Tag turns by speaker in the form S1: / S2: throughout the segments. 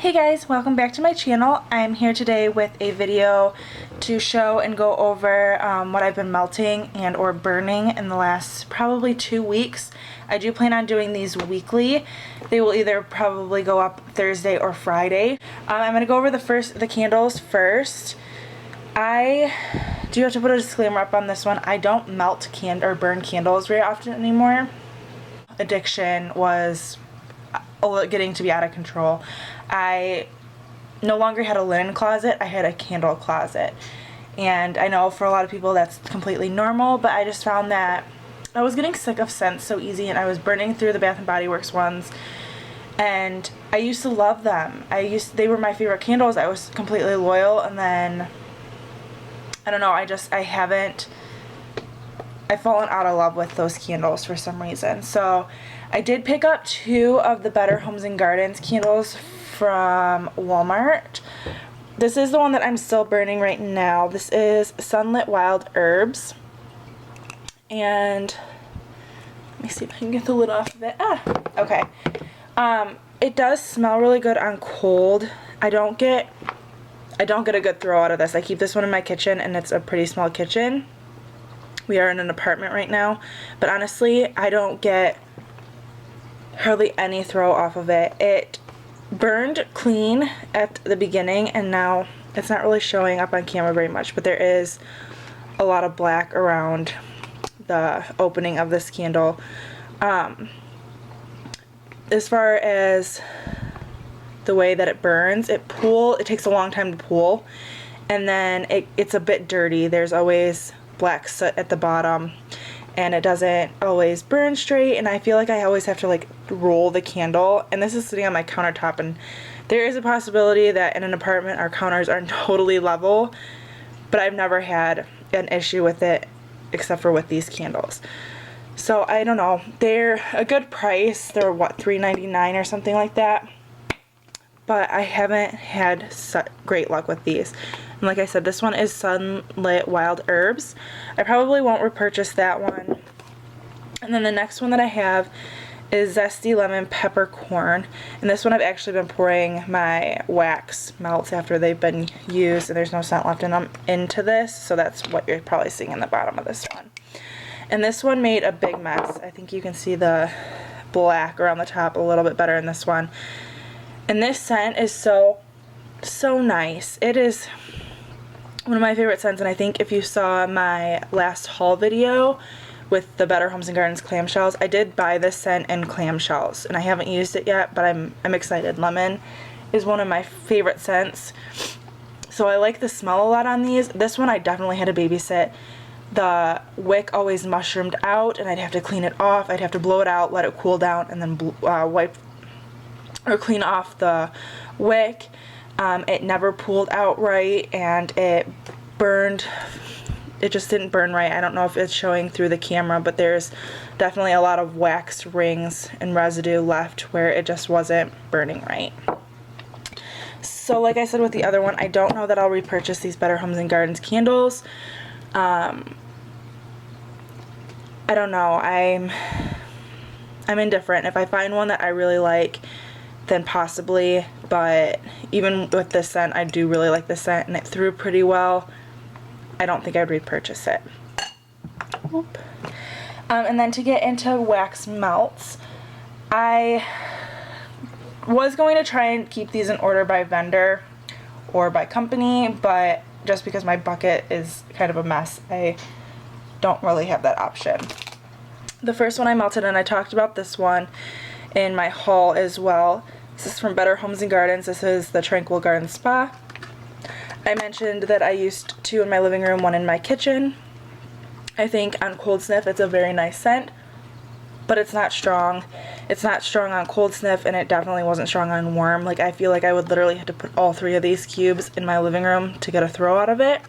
S1: Hey guys, welcome back to my channel. I'm here today with a video to show and go over what I've been melting and or burning in the last probably 2 weeks. I do plan on doing these weekly. They will either probably go up Thursday or Friday. I'm going to go over the candles first. I do have to put a disclaimer up on this one. I don't melt or burn candles very often anymore. Addiction was getting to be out of control. I no longer had a linen closet, I had a candle closet. And I know for a lot of people that's completely normal, but I just found that I was getting sick of scents so easy, and I was burning through the Bath & Body Works ones. And I used to love them. They were my favorite candles. I was completely loyal, and then I don't know, I've fallen out of love with those candles for some reason. So I did pick up 2 of the Better Homes and Gardens candles from Walmart. This is the one that I'm still burning right now. This is Sunlit Wild Herbs. And let me see if I can get the lid off of it. Okay. It does smell really good on cold. I don't get a good throw out of this. I keep this one in my kitchen, and it's a pretty small kitchen. We are in an apartment right now, but honestly, I don't get hardly any throw off of it. It burned clean at the beginning, and now it's not really showing up on camera very much, but there is a lot of black around the opening of this candle. As far as the way that it burns, it takes a long time to pool, and then it's a bit dirty. There's always black soot at the bottom, and it doesn't always burn straight, and I feel like I always have to like roll the candle. And this is sitting on my countertop, and there is a possibility that in an apartment our counters are totally level, but I've never had an issue with it except for with these candles. So I don't know, they're a good price. They're what, $3.99 or something like that, but I haven't had great luck with these. And like I said, this one is Sunlit Wild Herbs. I probably won't repurchase that one. And then the next one that I have is Zesty Lemon Peppercorn. And this one I've actually been pouring my wax melts after they've been used and there's no scent left in them into this. So that's what you're probably seeing in the bottom of this one. And this one made a big mess. I think you can see the black around the top a little bit better in this one. And this scent is so nice. It is one of my favorite scents, and I think if you saw my last haul video with the Better Homes and Gardens clamshells, I did buy this scent in clamshells, and I haven't used it yet, but I'm excited. Lemon is one of my favorite scents, so I like the smell a lot on these. This one I definitely had to babysit. The wick always mushroomed out, and I'd have to clean it off. I'd have to blow it out, let it cool down, and then wipe or clean off the wick. It never pooled out right, and it burned. It just didn't burn right. I don't know if it's showing through the camera, but there's definitely a lot of wax rings and residue left where it just wasn't burning right. So like I said with the other one, I don't know that I'll repurchase these Better Homes and Gardens candles. I don't know. I'm indifferent. If I find one that I really like, then possibly, but even with this scent, I do really like this scent, and it threw pretty well. I don't think I'd repurchase it. And then to get into wax melts, I was going to try and keep these in order by vendor or by company, but just because my bucket is kind of a mess, I don't really have that option. The first one I melted, and I talked about this one in my haul as well. This is from Better Homes and Gardens. This is the Tranquil Garden Spa. I mentioned that I used 2 in my living room, 1 in my kitchen. I think on cold sniff it's a very nice scent, but it's not strong. It's not strong on cold sniff, and it definitely wasn't strong on warm. Like, I feel like I would literally have to put all 3 of these cubes in my living room to get a throw out of it.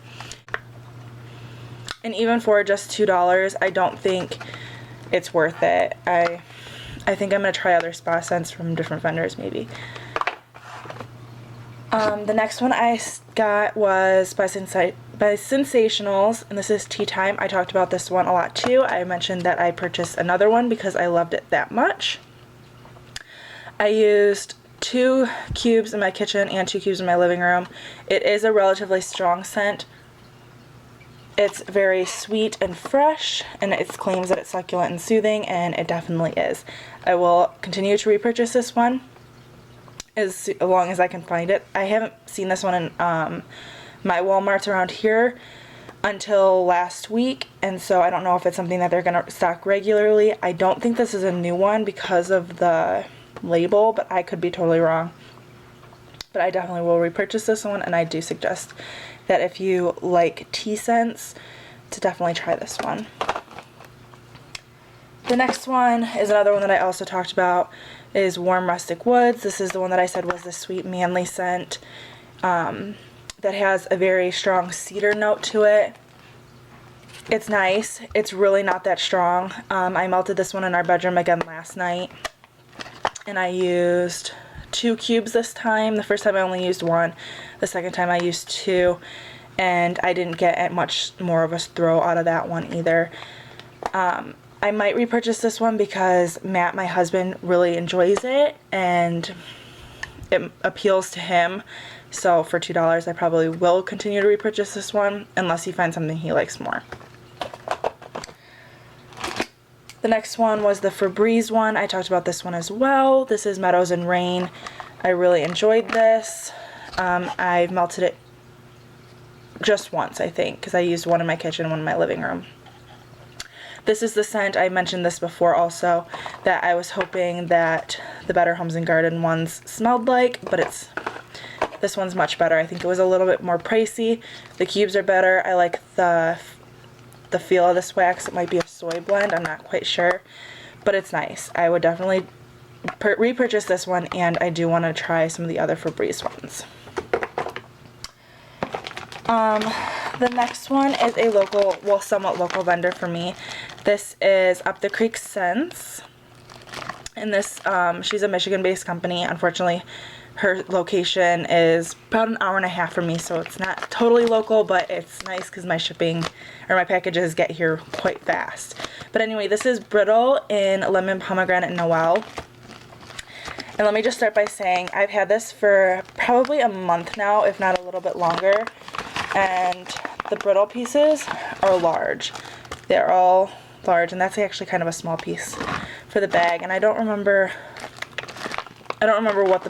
S1: And even for just $2, I don't think it's worth it. I think I'm going to try other spa scents from different vendors maybe. The next one I got was by Sensationals, and this is Tea Time. I talked about this one a lot too. I mentioned that I purchased another one because I loved it that much. I used 2 cubes in my kitchen and 2 cubes in my living room. It is a relatively strong scent. It's very sweet and fresh, and it claims that it's succulent and soothing, and it definitely is. I will continue to repurchase this one as long as I can find it. I haven't seen this one in my Walmarts around here until last week, and so I don't know if it's something that they're going to stock regularly. I don't think this is a new one because of the label, but I could be totally wrong. But I definitely will repurchase this one, and I do suggest that if you like tea scents, to definitely try this one. The next one is another one that I also talked about, is Warm Rustic Woods. This is the one that I said was the sweet manly scent that has a very strong cedar note to it. It's nice. It's really not that strong. I melted this one in our bedroom again last night, and I used 2 cubes this time. The first time I only used 1. The second time I used 2, and I didn't get much more of a throw out of that one either. I might repurchase this one because Matt, my husband, really enjoys it, and it appeals to him. So for $2, I probably will continue to repurchase this one unless he finds something he likes more. The next one was the Febreze one. I talked about this one as well. This is Meadows and Rain. I really enjoyed this. I've melted it just once, I think, because I used one in my kitchen, one in my living room. This is the scent, I mentioned this before also, that I was hoping that the Better Homes and Garden ones smelled like, but this one's much better. I think it was a little bit more pricey. The cubes are better. I like the feel of this wax. It might be a soy blend, I'm not quite sure, but it's nice. I would definitely repurchase this one, and I do want to try some of the other Febreze ones. The next one is a local, well, somewhat local vendor for me. This is Up the Creek Scents, and this, she's a Michigan-based company. Unfortunately, her location is about an hour and a half from me, so it's not totally local, but it's nice because my shipping, or my packages get here quite fast. But anyway, this is Brittle in Lemon Pomegranate Noel. And let me just start by saying I've had this for probably a month now, if not a little bit longer, and the brittle pieces are large. They're all large, and that's actually kind of a small piece for the bag. And I don't remember what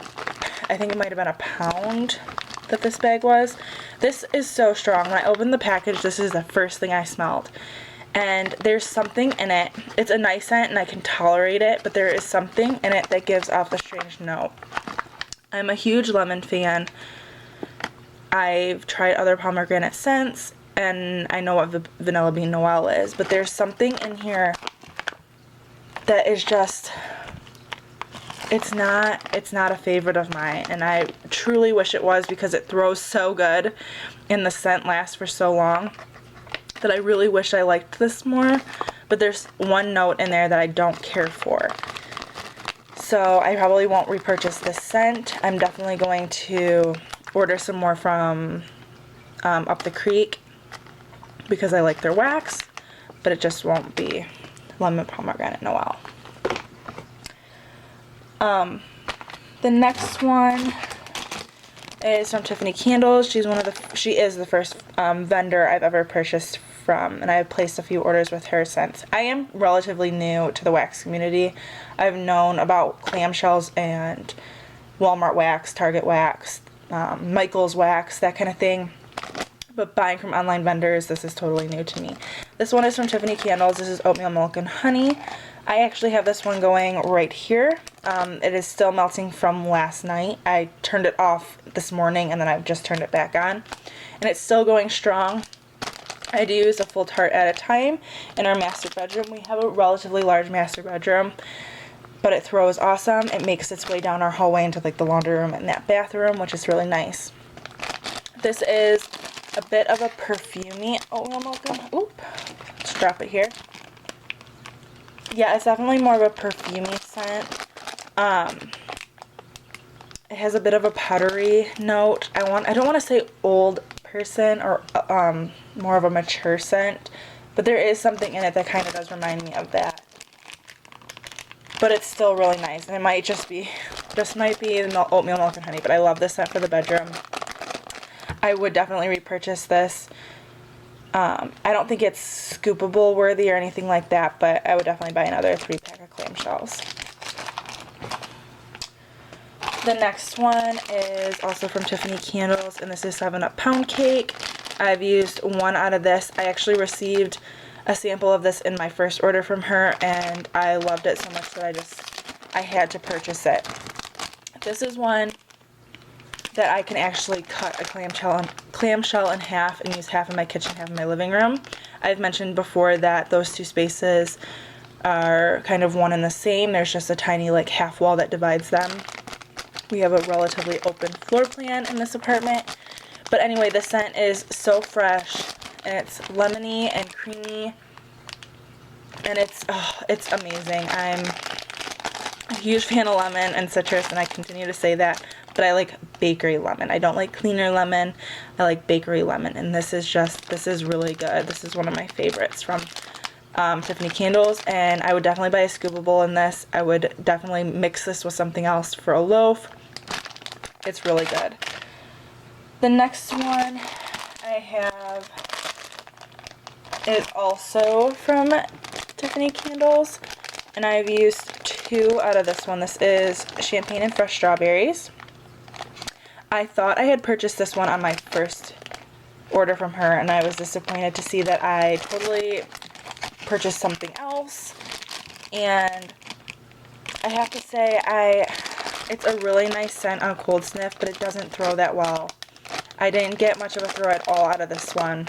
S1: I think it might have been a pound that this bag was. This is so strong. When I opened the package, this is the first thing I smelled. And there's something in it. It's a nice scent and I can tolerate it, but there is something in it that gives off a strange note. I'm a huge lemon fan. I've tried other pomegranate scents, and I know what Vanilla Bean Noel is, but there's something in here that is just, it's not a favorite of mine, and I truly wish it was, because it throws so good and the scent lasts for so long that I really wish I liked this more, but there's one note in there that I don't care for. So I probably won't repurchase this scent. I'm definitely going to order some more from Up the Creek because I like their wax, but it just won't be Lemon Pomegranate Noel. The next one is from Tiffany Candles. She is the first vendor I've ever purchased from, and I've placed a few orders with her since. I am relatively new to the wax community. I've known about Clamshells and Walmart wax, Target wax, Michael's wax, that kind of thing. But buying from online vendors, this is totally new to me. This one is from Tiffany Candles. This is Oatmeal Milk and Honey. I actually have this one going right here. It is still melting from last night. I turned it off this morning and then I've just turned it back on. And it's still going strong. I do use a full tart at a time in our master bedroom. We have a relatively large master bedroom, but it throws awesome. It makes its way down our hallway into like the laundry room and that bathroom, which is really nice. This is a bit of a perfumey oatmeal milk. Oop, let's drop it here. Yeah, it's definitely more of a perfumey scent. It has a bit of a powdery note. I don't want to say old person or more of a mature scent, but there is something in it that kind of does remind me of that. But it's still really nice, and it might just be This might be the oatmeal milk and honey, but I love this scent for the bedroom. I would definitely repurchase this. I don't think it's scoopable worthy or anything like that, but I would definitely buy another 3-pack of Clamshells. The next one is also from Tiffany Candles, and this is 7-Up Pound Cake. I've used one out of this. I actually received a sample of this in my first order from her, and I loved it so much that I had to purchase it. This is one that I can actually cut a clamshell in half and use half in my kitchen, half in my living room. I've mentioned before that those two spaces are kind of one and the same. There's just a tiny like half wall that divides them. We have a relatively open floor plan in this apartment. But anyway, the scent is so fresh, and it's lemony and creamy, and it's amazing. I'm a huge fan of lemon and citrus, and I continue to say that, but I like bakery lemon. I don't like cleaner lemon. I like bakery lemon, and this is really good. This is one of my favorites from Tiffany Candles, and I would definitely buy a scoopable in this. I would definitely mix this with something else for a loaf. It's really good. The next one I have is also from Tiffany Candles, and I've used 2 out of this one. This is Champagne and Fresh Strawberries. I thought I had purchased this one on my first order from her, and I was disappointed to see that I totally purchased something else. And I have to say, it's a really nice scent on cold sniff, but it doesn't throw that well. I didn't get much of a throw at all out of this one.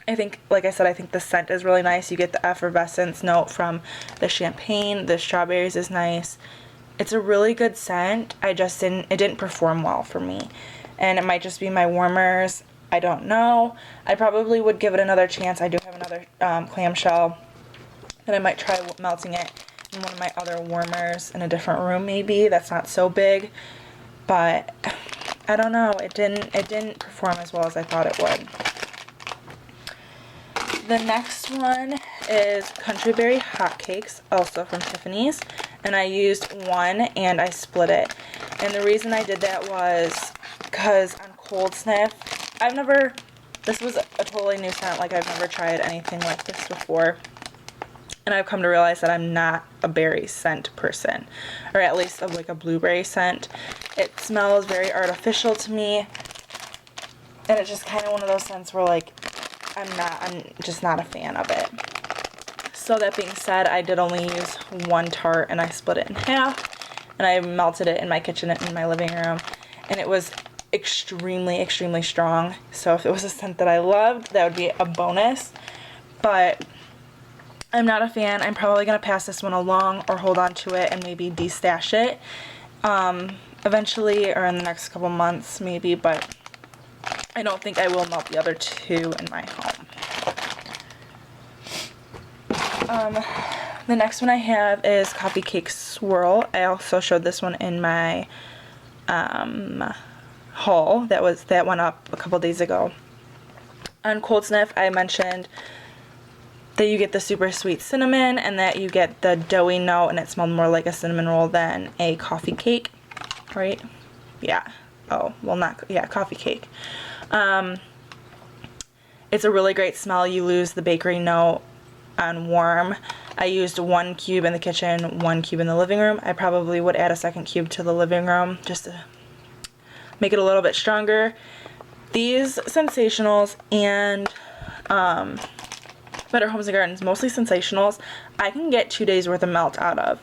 S1: I think, like I said, I think the scent is really nice. You get the effervescence note from the champagne. The strawberries is nice. It's a really good scent. It didn't perform well for me. And it might just be my warmers. I don't know. I probably would give it another chance. I do have another clamshell that I might try melting it in one of my other warmers in a different room maybe. That's not so big. But I don't know. It didn't perform as well as I thought it would. The next one is Country Berry Hotcakes, also from Tiffany's, and I used one and I split it. And the reason I did that was because on cold sniff, this was a totally new scent. Like, I've never tried anything like this before, and I've come to realize that I'm not a berry scent person, or at least like a blueberry scent. It smells very artificial to me, and it's just kind of one of those scents where like I'm just not a fan of it. So that being said, I did only use one tart, and I split it in half, and I melted it in my kitchen and in my living room, and it was extremely, extremely strong. So if it was a scent that I loved, that would be a bonus, but I'm not a fan. I'm probably going to pass this one along or hold on to it and maybe de-stash it eventually, or in the next couple months maybe, but I don't think I will melt the other 2 in my home. The next one I have is Coffee Cake Swirl. I also showed this one in my haul that went up a couple days ago. On cold sniff, I mentioned that you get the super sweet cinnamon and that you get the doughy note, and it smelled more like a cinnamon roll than a coffee cake, right? Yeah. Oh, well, coffee cake. It's a really great smell. You lose the bakery note on warm. I used 1 cube in the kitchen, 1 cube in the living room. I probably would add a second cube to the living room just to make it a little bit stronger. These Sensationals and Better Homes and Gardens, mostly Sensationals, I can get 2 days worth of melt out of.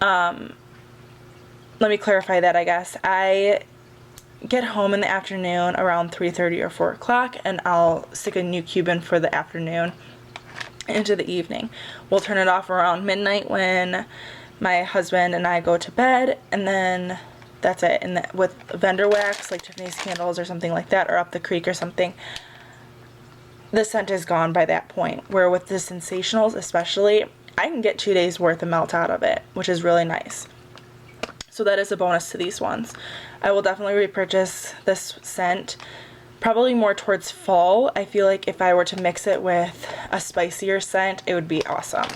S1: Let me clarify that, I guess. I get home in the afternoon around 3:30 or 4 o'clock, and I'll stick a new cube in for the afternoon into the evening. We'll turn it off around midnight when my husband and I go to bed, and then that's it. And with vendor wax, like Tiffany's Candles or something like that, or Up the Creek or something, the scent is gone by that point. Where with the Sensationals especially, I can get 2 days worth of melt out of it, which is really nice. So that is a bonus to these ones. I will definitely repurchase this scent, probably more towards fall. I feel like if I were to mix it with a spicier scent, it would be awesome.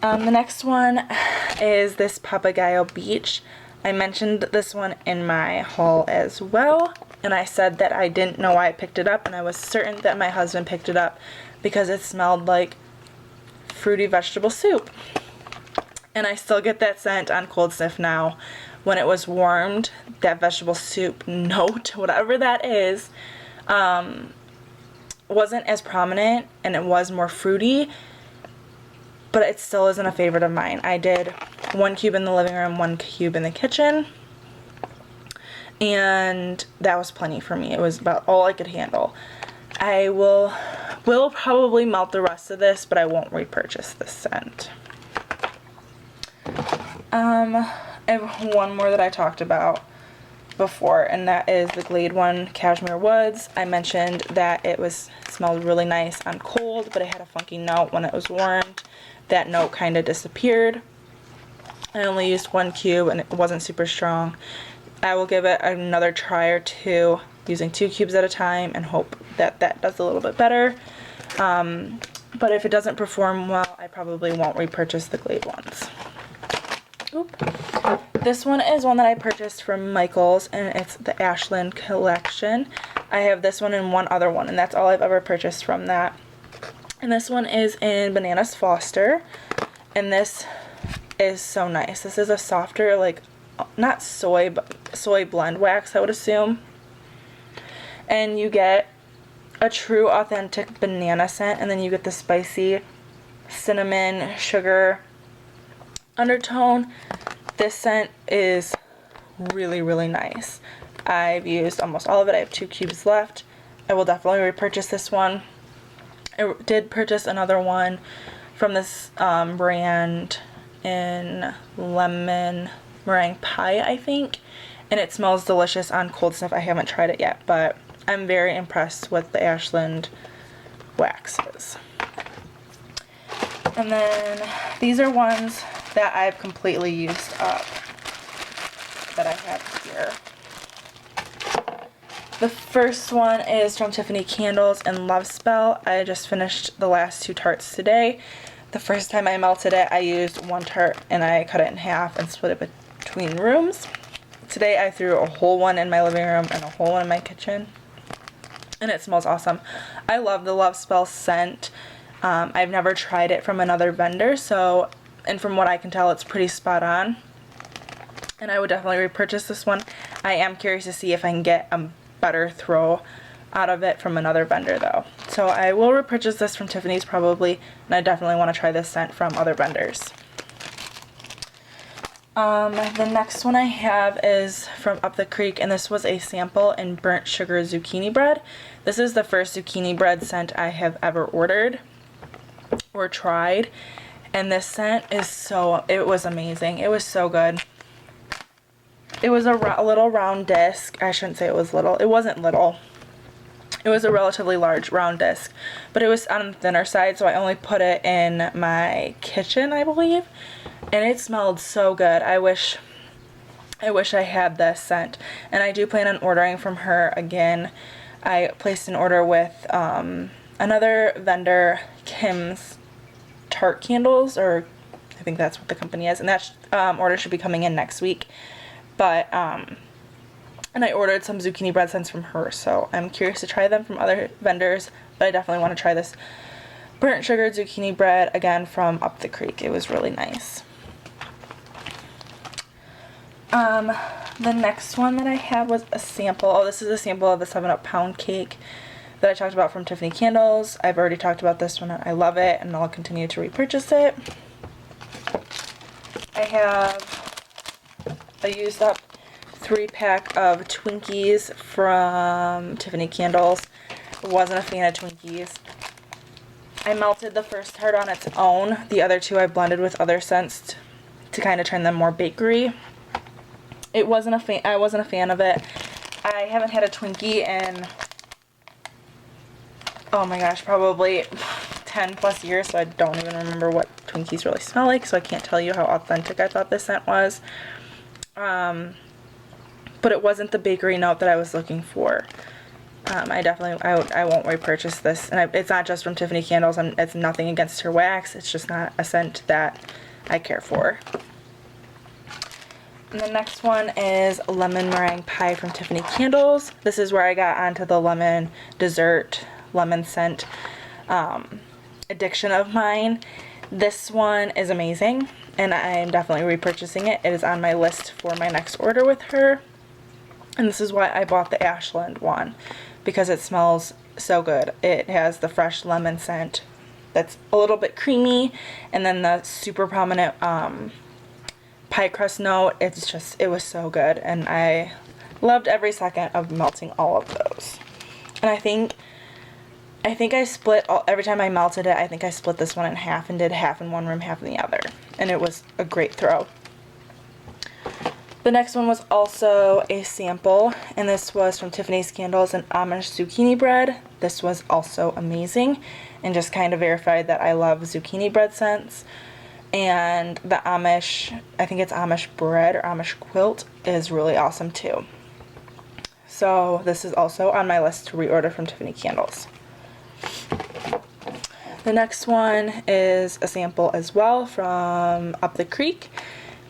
S1: The next one is this Papagayo Beach. I mentioned this one in my haul as well, and I said that I didn't know why I picked it up, and I was certain that my husband picked it up because it smelled like fruity vegetable soup. And I still get that scent on cold sniff now. When it was warmed, that vegetable soup note, whatever that is, wasn't as prominent, and it was more fruity, but it still isn't a favorite of mine. I did 1 cube in the living room, 1 cube in the kitchen, and that was plenty for me. It was about all I could handle. I will probably melt the rest of this, but I won't repurchase this scent. I have one more that I talked about before, and that is the Glade One Cashmere Woods. I mentioned that it smelled really nice on cold, but it had a funky note when it was warmed. That note kind of disappeared. I only used 1 cube and it wasn't super strong. I will give it another try or two using 2 cubes at a time and hope that that does a little bit better. But if it doesn't perform well, I probably won't repurchase the Glade ones. Oop. This one is one that I purchased from Michael's, and it's the Ashland collection. I have this one and one other one, and that's all I've ever purchased from that. And this one is in Bananas Foster, and this is so nice. This is a softer, like, not soy, but soy blend wax, I would assume. And you get a true authentic banana scent, and then you get the spicy cinnamon sugar undertone. This scent is really, really nice. I've used almost all of it. I have 2 cubes left. I will definitely repurchase this one. I did purchase another one from this brand in lemon meringue pie, I think, and it smells delicious on cold sniff. I haven't tried it yet, but I'm very impressed with the Ashland waxes. And then these are ones that I've completely used up that I have here. The first one is from Tiffany Candles and Love Spell. I just finished the last 2 tarts today. The first time I melted it, I used 1 tart and I cut it in half and split it between rooms. Today I threw a whole one in my living room and a whole one in my kitchen, and it smells awesome. I love the Love Spell scent. I've never tried it from another vendor, and from what I can tell, it's pretty spot on. And I would definitely repurchase this one. I am curious to see if I can get a better throw out of it from another vendor though. So I will repurchase this from Tiffany's probably, and I definitely want to try this scent from other vendors. The next one I have is from Up the Creek, and this was a sample in burnt sugar zucchini bread. This is the first zucchini bread scent I have ever ordered or tried, and this scent is it was amazing. It was so good. It was a little round disc. I shouldn't say it was little. It wasn't little. It was a relatively large round disc, but it was on the thinner side, so I only put it in my kitchen, I believe, and it smelled so good. I wish I had this scent, and I do plan on ordering from her again. I placed an order with another vendor, Kim's Tart Candles, or I think that's what the company is, and that order should be coming in next week. But and I ordered some zucchini bread scents from her, so I'm curious to try them from other vendors, but I definitely want to try this burnt sugar zucchini bread again from Up the Creek. It was really nice. The next one that I had was a sample. Oh, this is a sample of the 7-Up pound cake that I talked about from Tiffany Candles. I've already talked about this one. I love it, and I'll continue to repurchase it. I used up 3-pack of Twinkies from Tiffany Candles. Wasn't a fan of Twinkies. I melted the first tart on its own. The other 2 I blended with other scents to kind of turn them more bakery. I wasn't a fan of it. I haven't had a Twinkie in, oh my gosh, probably 10 plus years, so I don't even remember what Twinkies really smell like, so I can't tell you how authentic I thought this scent was. But it wasn't the bakery note that I was looking for. I won't repurchase this. And it's not just from Tiffany Candles. It's nothing against her wax. It's just not a scent that I care for. And the next one is Lemon Meringue Pie from Tiffany Candles. This is where I got onto the lemon dessert, lemon scent addiction of mine. This one is amazing, and I'm definitely repurchasing it. It is on my list for my next order with her. And this is why I bought the Ashland one, because it smells so good. It has the fresh lemon scent that's a little bit creamy, and then the super prominent pie crust note. It was so good, and I loved every second of melting all of those. And I think I split every time I melted it. I think I split this one in half and did half in one room, half in the other, and it was a great throw. The next one was also a sample, and this was from Tiffany's Candles and Amish zucchini bread. This was also amazing, and just kind of verified that I love zucchini bread scents. And the Amish, I think it's Amish bread or Amish quilt, is really awesome too. So this is also on my list to reorder from Tiffany Candles. The next one is a sample as well from Up the Creek.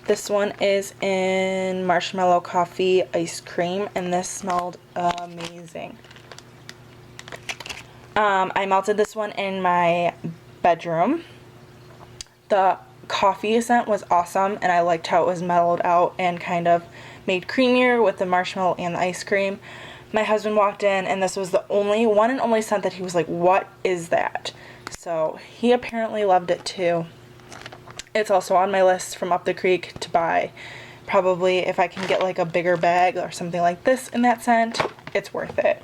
S1: This one is in marshmallow coffee ice cream, and this smelled amazing. I melted this one in my bedroom. The coffee scent was awesome, and I liked how it was mellowed out and kind of made creamier with the marshmallow and the ice cream. My husband walked in, and this was the one and only scent that he was like, "What is that?" So he apparently loved it too. It's also on my list from Up the Creek to buy. Probably if I can get like a bigger bag or something like this in that scent, it's worth it.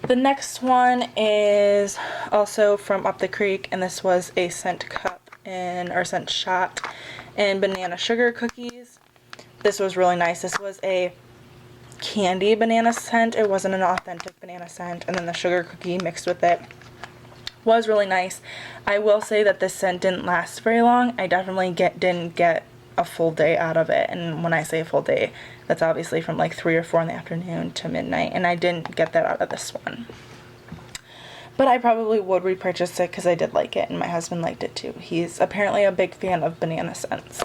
S1: The next one is also from Up the Creek, and this was a scent cup or scent shot in banana sugar cookies. This was really nice. This was a candy banana scent. It wasn't an authentic banana scent, and then the sugar cookie mixed with it was really nice. I will say that this scent didn't last very long. I definitely didn't get a full day out of it, and when I say a full day, that's obviously from like 3 or 4 in the afternoon to midnight, and I didn't get that out of this one. But I probably would repurchase it because I did like it, and my husband liked it too. He's apparently a big fan of banana scents.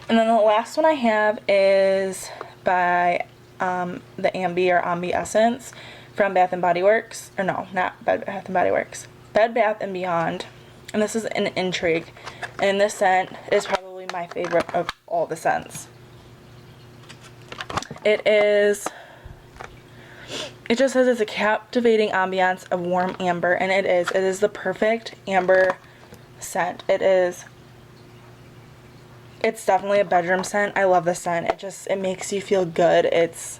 S1: And then the last one I have is by the Ambi Essence from Bath & Body Works. Or no, not Bed Bath & Body Works. Bed Bath & Beyond. And this is an Intrigue. And this scent is probably my favorite of all the scents. It just says it's a captivating ambiance of warm amber, and it is the perfect amber scent. It's definitely a bedroom scent. I love the scent. It makes you feel good. It's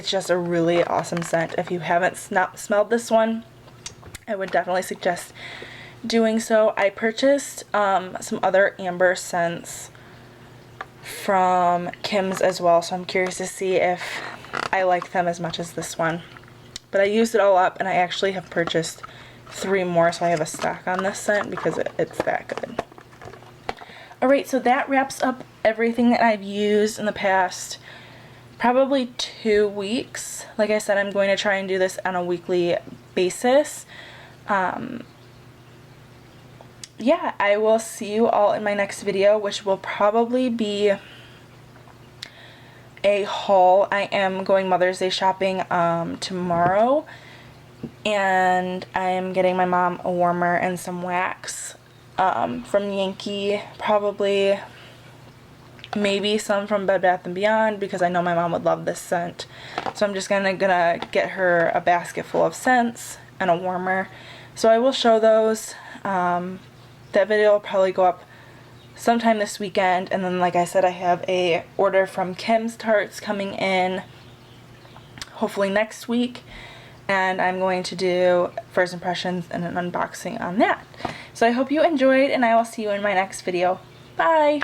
S1: just a really awesome scent. If you haven't smelled this one, I would definitely suggest doing so. I purchased some other amber scents from Kim's as well, so I'm curious to see if I like them as much as this one. But I used it all up, and I actually have purchased 3 more, so I have a stock on this scent because it's that good. Alright, so that wraps up everything that I've used in the past probably 2 weeks. Like I said, I'm going to try and do this on a weekly basis. Yeah, I will see you all in my next video, which will probably be a haul. I am going Mother's Day shopping tomorrow, and I am getting my mom a warmer and some wax from Yankee, probably maybe some from Bed Bath & Beyond, because I know my mom would love this scent. So I'm just gonna get her a basket full of scents and a warmer. So I will show those. That video will probably go up sometime this weekend, and then like I said, I have a order from Kim's Tarts coming in hopefully next week, and I'm going to do first impressions and an unboxing on that. So I hope you enjoyed, and I will see you in my next video. Bye!